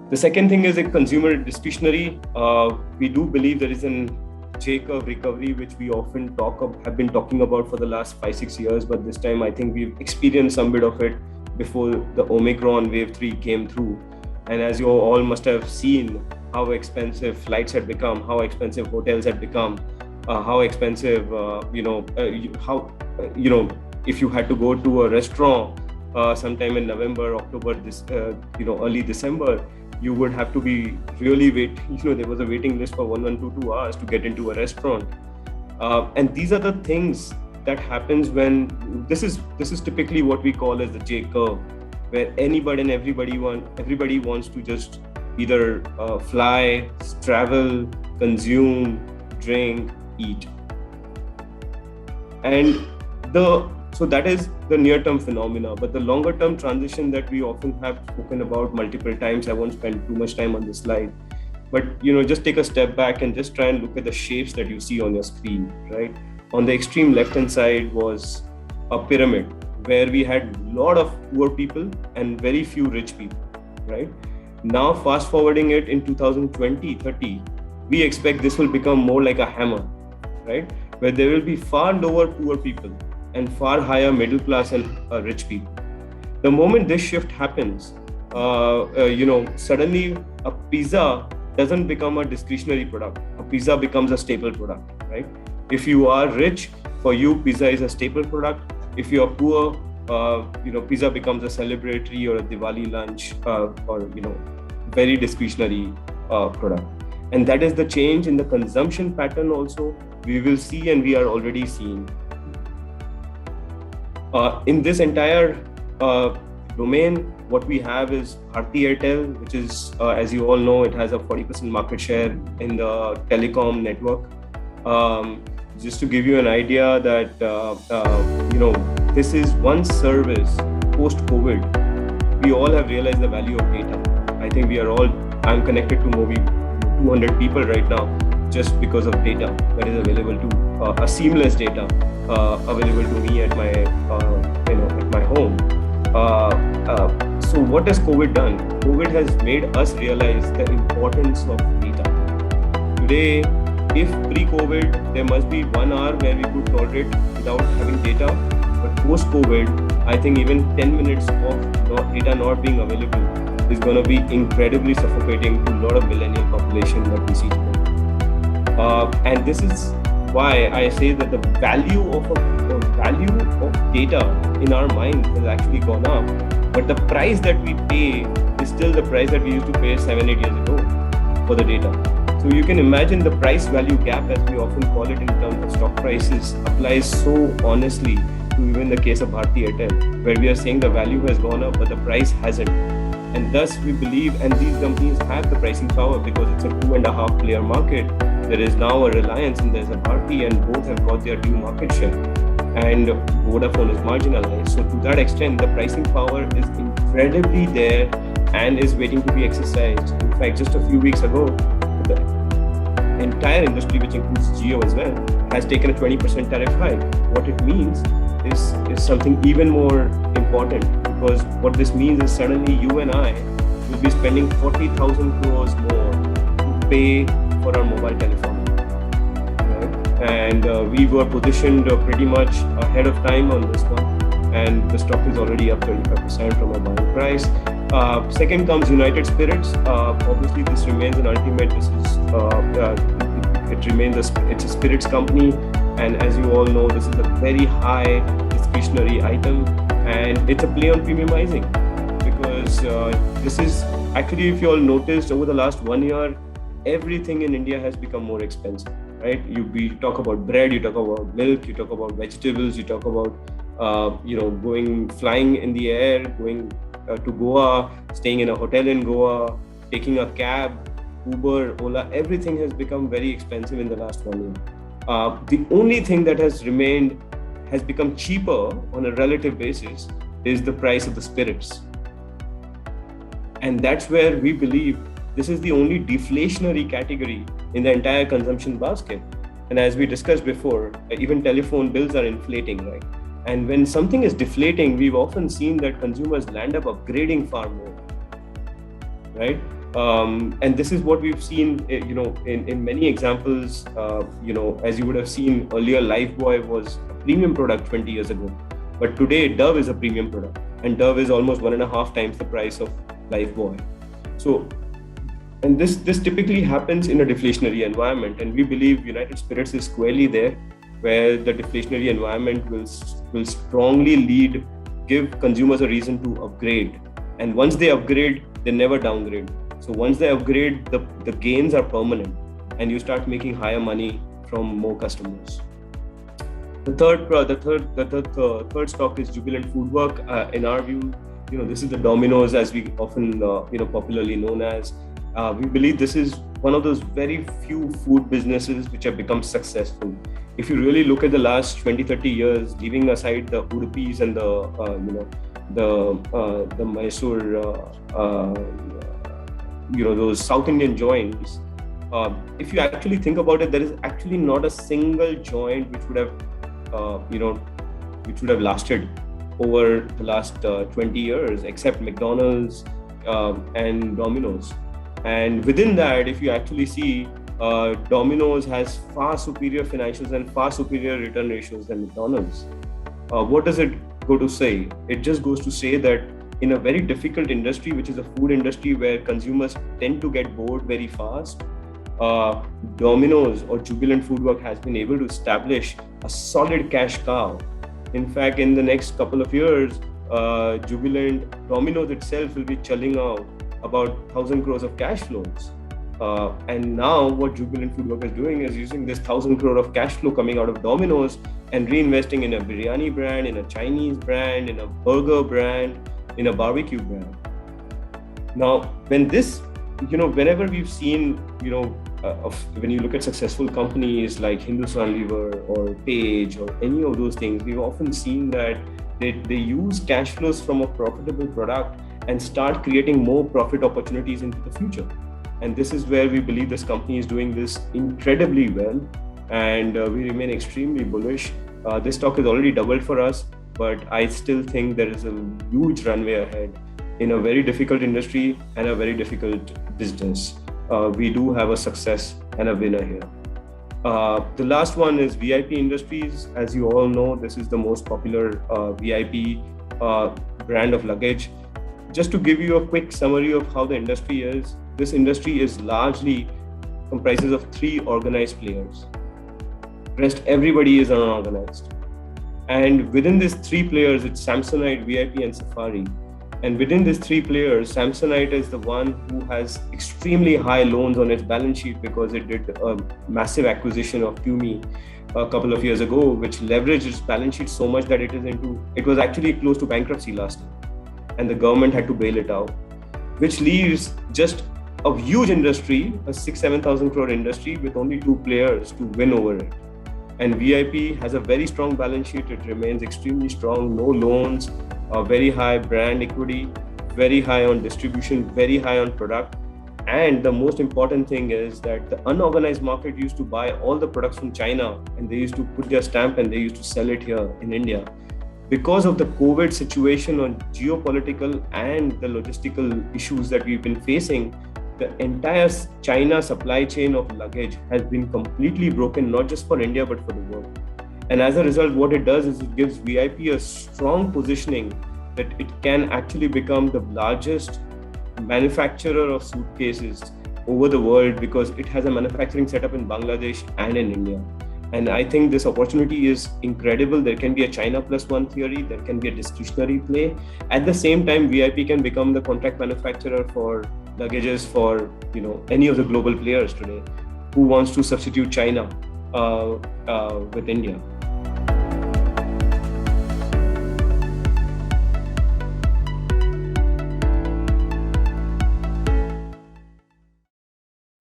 The second thing is a consumer discretionary. We do believe there is an J-curve recovery, which we often have been talking about for the last 5-6 years, but this time I think we've experienced some bit of it before the Omicron wave 3 came through. And as you all must have seen, how expensive flights had become, how expensive hotels had become, how expensive, if you had to go to a restaurant sometime in November, October, early December, you would have to be really there was a waiting list for 2 hours to get into a restaurant. And these are the things that happens when this is typically what we call as the J curve, where anybody and everybody wants to just either fly, travel, consume, drink, eat. And so that is the near-term phenomena, but the longer-term transition that we often have spoken about multiple times, I won't spend too much time on this slide, but just take a step back and just try and look at the shapes that you see on your screen, right? On the extreme left-hand side was a pyramid where we had a lot of poor people and very few rich people, right? Now, fast forwarding it in 2020-30, we expect this will become more like a hammer, right? Where there will be far lower poor people and far higher middle class and rich people. The moment this shift happens, suddenly a pizza doesn't become a discretionary product. A pizza becomes a staple product, right? If you are rich, for you, pizza is a staple product. If you are poor, pizza becomes a celebratory or a Diwali lunch or very discretionary product. And that is the change in the consumption pattern also we will see, and we are already seeing. In this entire domain, what we have is Bharti Airtel, which is, as you all know, it has a 40% market share in the telecom network. Just to give you an idea that, this is one service post-COVID. We all have realized the value of data. I think I'm connected to maybe 200 people right now just because of data that is available to, a seamless data available to me at my, at my home. So what has COVID done? COVID has made us realize the importance of data. Today, if pre-COVID, there must be 1 hour where we could tolerate without having data. But post-COVID, I think even 10 minutes of data not being available is going to be incredibly suffocating to a lot of millennial population that we see today. And this is why I say that the value of data in our minds has actually gone up. But the price that we pay is still the price that we used to pay 7-8 years ago for the data. So you can imagine the price value gap, as we often call it in terms of stock prices, applies so honestly to even the case of Bharti Airtel, where we are saying the value has gone up, but the price hasn't. And thus we believe, and these companies have the pricing power because it's a 2.5 player market. There is now a Reliance and there's a Bharti, and both have got their due market share. And Vodafone is marginalized. So to that extent, the pricing power is incredibly there and is waiting to be exercised. In fact, just a few weeks ago, the entire industry, which includes Jio as well, has taken a 20% tariff hike. What it means is something even more important, because what this means is suddenly you and I will be spending 40,000 crores more to pay for our mobile telephone. Right? And we were positioned pretty much ahead of time on this one, and the stock is already up 35% from our buying price. Second comes United Spirits. Obviously, this remains an ultimate. It's a spirits company, and as you all know, this is a very high discretionary item, and it's a play on premiumizing, because this is actually, if you all noticed, over the last 1 year, everything in India has become more expensive, right? We talk about bread, you talk about milk, you talk about vegetables, you talk about flying in the air, going to Goa, staying in a hotel in Goa, taking a cab, Uber, Ola, everything has become very expensive in the last 1 year. The only thing that has become cheaper on a relative basis is the price of the spirits. And that's where we believe this is the only deflationary category in the entire consumption basket. And as we discussed before, even telephone bills are inflating, right? And when something is deflating, we've often seen that consumers land up upgrading far more, right? And this is what we've seen, in many examples. As you would have seen earlier, Lifebuoy was a premium product 20 years ago, but today Dove is a premium product, and Dove is almost 1.5 times the price of Lifebuoy. So, and this typically happens in a deflationary environment, and we believe United Spirits is squarely there, where the deflationary environment will strongly give consumers a reason to upgrade, and once they upgrade, they never downgrade. So once they upgrade, the gains are permanent, and you start making higher money from more customers. The third stock is Jubilant Foodwork. In our view, this is the Domino's, as we often popularly known as. We believe this is one of those very few food businesses which have become successful. If you really look at the last 20-30 years, leaving aside the Udupis and the Mysore, those South Indian joints, if you actually think about it, there is actually not a single joint which would have lasted over the last 20 years, except McDonald's and Domino's. And within that, if you actually see, Domino's has far superior financials and far superior return ratios than McDonald's. What does it go to say? It just goes to say that in a very difficult industry, which is a food industry where consumers tend to get bored very fast, Domino's or Jubilant Foodwork has been able to establish a solid cash cow. In fact, in the next couple of years, Domino's itself will be churning out about 1,000 crores of cash flows. And now what Jubilant Foodwork is doing is using this 1,000 crore of cash flow coming out of Domino's and reinvesting in a biryani brand, in a Chinese brand, in a burger brand, in a barbecue brand. Now, whenever we've seen, when you look at successful companies like Hindustan Lever or Page or any of those things, we've often seen that they use cash flows from a profitable product and start creating more profit opportunities into the future. And this is where we believe this company is doing this incredibly well, and we remain extremely bullish. This stock has already doubled for us, but I still think there is a huge runway ahead in a very difficult industry and a very difficult business. We do have a success and a winner here. The last one is VIP Industries. As you all know, this is the most popular VIP brand of luggage. Just to give you a quick summary of how the industry is, this industry is largely comprises of 3 organized players. Rest everybody is unorganized. And within these 3 players, it's Samsonite, VIP, and Safari. And within these 3 players, Samsonite is the one who has extremely high loans on its balance sheet because it did a massive acquisition of Tumi a couple of years ago, which leveraged its balance sheet so much that it was actually close to bankruptcy last year. And the government had to bail it out, which leaves just a huge industry, a 6,000-7,000 crore industry with only 2 players to win over it. And VIP has a very strong balance sheet. It remains extremely strong, no loans, very high brand equity, very high on distribution, very high on product. And the most important thing is that the unorganized market used to buy all the products from China, and they used to put their stamp and they used to sell it here in India. Because of the COVID situation on geopolitical and the logistical issues that we've been facing, the entire China supply chain of luggage has been completely broken, not just for India, but for the world. And as a result, what it does is it gives VIP a strong positioning that it can actually become the largest manufacturer of suitcases over the world because it has a manufacturing setup in Bangladesh and in India. And I think this opportunity is incredible. There can be a China plus one theory, there can be a discretionary play. At the same time, VIP can become the contract manufacturer for luggages for any of the global players today who wants to substitute China with India.